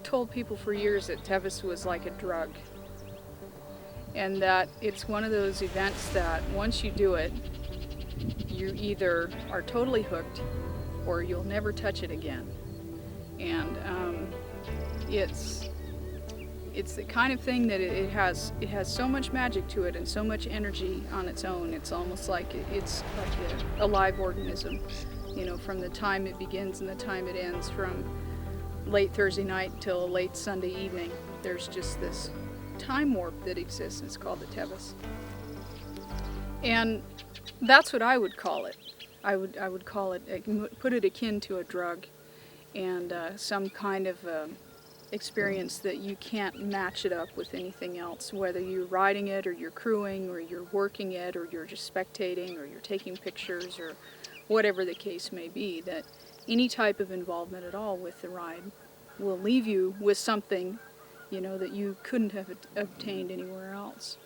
told people for years that Tevis was like a drug, and that it's one of those events that once you do it, you either are totally hooked or you'll never touch it again. And it's the kind of thing that it has so much magic to it and so much energy on its own. It's almost like it's like a live organism, you know, from the time it begins and the time it ends, from late Thursday night till late Sunday evening. There's just this time warp that exists. It's called the Tevis, and that's what I would call it. I would call it, put it akin to a drug, and some kind of experience that you can't match it up with anything else, whether you're riding it or you're crewing or you're working it or you're just spectating or you're taking pictures or whatever the case may be. That any type of involvement at all with the ride will leave you with something, you know, that you couldn't have obtained anywhere else.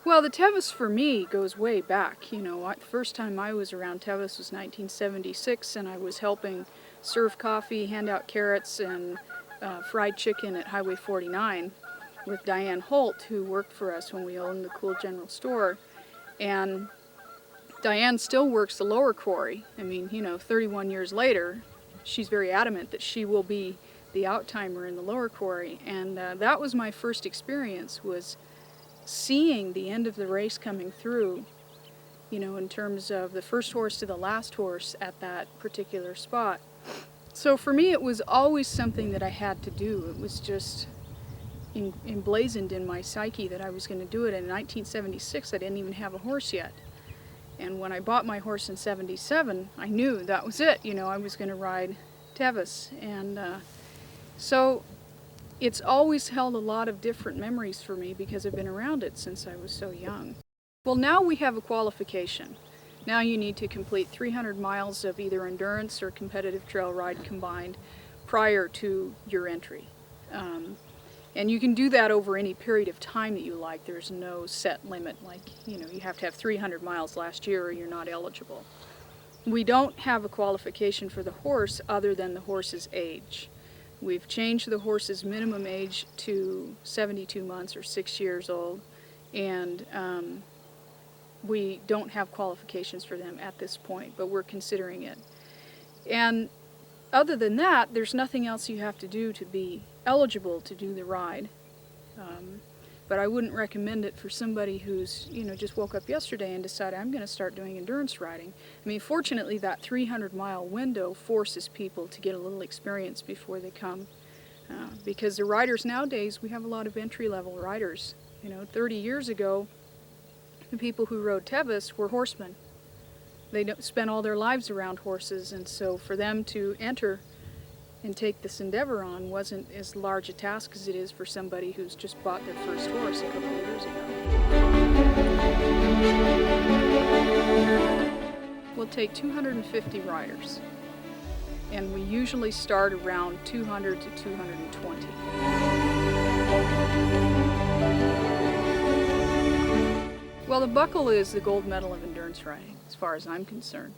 Well, the Tevis for me goes way back. You know, the first time I was around Tevis was 1976, and I was helping serve coffee, hand out carrots, and fried chicken at Highway 49 with Diane Holt, who worked for us when we owned the Cool General Store. And Diane still works the lower quarry. I mean, you know, 31 years later, she's very adamant that she will be the out-timer in the lower quarry. And that was my first experience, was seeing the end of the race coming through, you know, in terms of the first horse to the last horse at that particular spot. So for me, it was always something that I had to do. It was just emblazoned in my psyche that I was going to do it. And in 1976, I didn't even have a horse yet. And when I bought my horse in 77, I knew that was it. You know, I was going to ride Tevis. And so it's always held a lot of different memories for me because I've been around it since I was so young. Well, now we have a qualification. Now you need to complete 300 miles of either endurance or competitive trail ride combined prior to your entry. And you can do that over any period of time that you like. There's no set limit, like, you know, you have to have 300 miles last year or you're not eligible. We don't have a qualification for the horse other than the horse's age. We've changed the horse's minimum age to 72 months or 6 years old, and we don't have qualifications for them at this point, but we're considering it. And other than that, there's nothing else you have to do to be eligible to do the ride. But I wouldn't recommend it for somebody who's, you know, just woke up yesterday and decided, I'm going to start doing endurance riding. I mean, fortunately, that 300-mile window forces people to get a little experience before they come. Because the riders nowadays, we have a lot of entry-level riders. You know, 30 years ago, the people who rode Tevis were horsemen. They spent all their lives around horses, and so for them to enter and take this endeavor on wasn't as large a task as it is for somebody who's just bought their first horse a couple of years ago. We'll take 250 riders, and we usually start around 200 to 220. Well, the Buckle is the gold medal of endurance riding, as far as I'm concerned.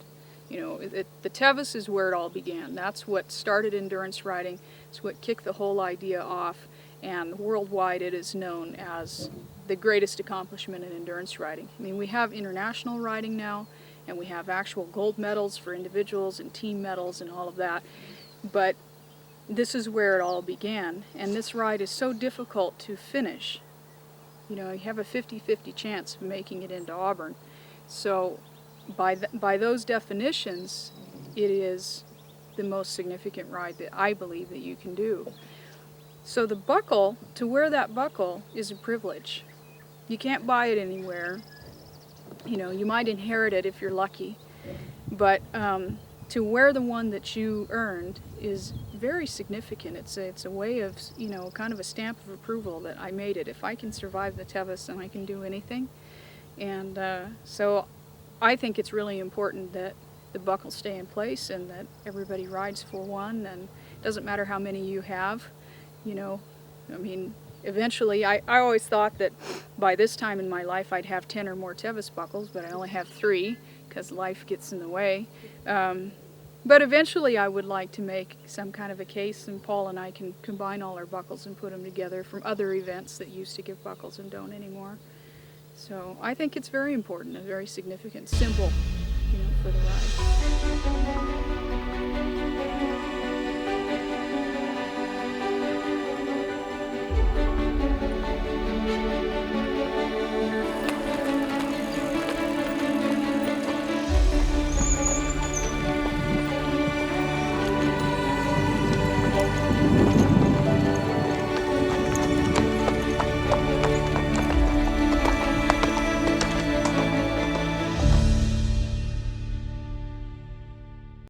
You know, the Tevis is where it all began. That's what started endurance riding. It's what kicked the whole idea off, and worldwide it is known as the greatest accomplishment in endurance riding. I mean, we have international riding now, and we have actual gold medals for individuals and team medals and all of that, but this is where it all began, and this ride is so difficult to finish. You know, you have a 50-50 chance of making it into Auburn. So by those definitions, it is the most significant ride that I believe that you can do. So the buckle, to wear that buckle is a privilege. You can't buy it anywhere. You know, you might inherit it if you're lucky, but to wear the one that you earned is very significant. It's a way of, you know, kind of a stamp of approval that I made it. If I can survive the Tevis, then I can do anything. And so I think it's really important that the buckle stay in place and that everybody rides for one, and it doesn't matter how many you have, you know. I mean, eventually, I always thought that by this time in my life I'd have 10 or more Tevis buckles, but I only have 3 because life gets in the way. But eventually I would like to make some kind of a case, and Paul and I can combine all our buckles and put them together from other events that used to give buckles and don't anymore. So I think it's very important, a very significant symbol, for the ride.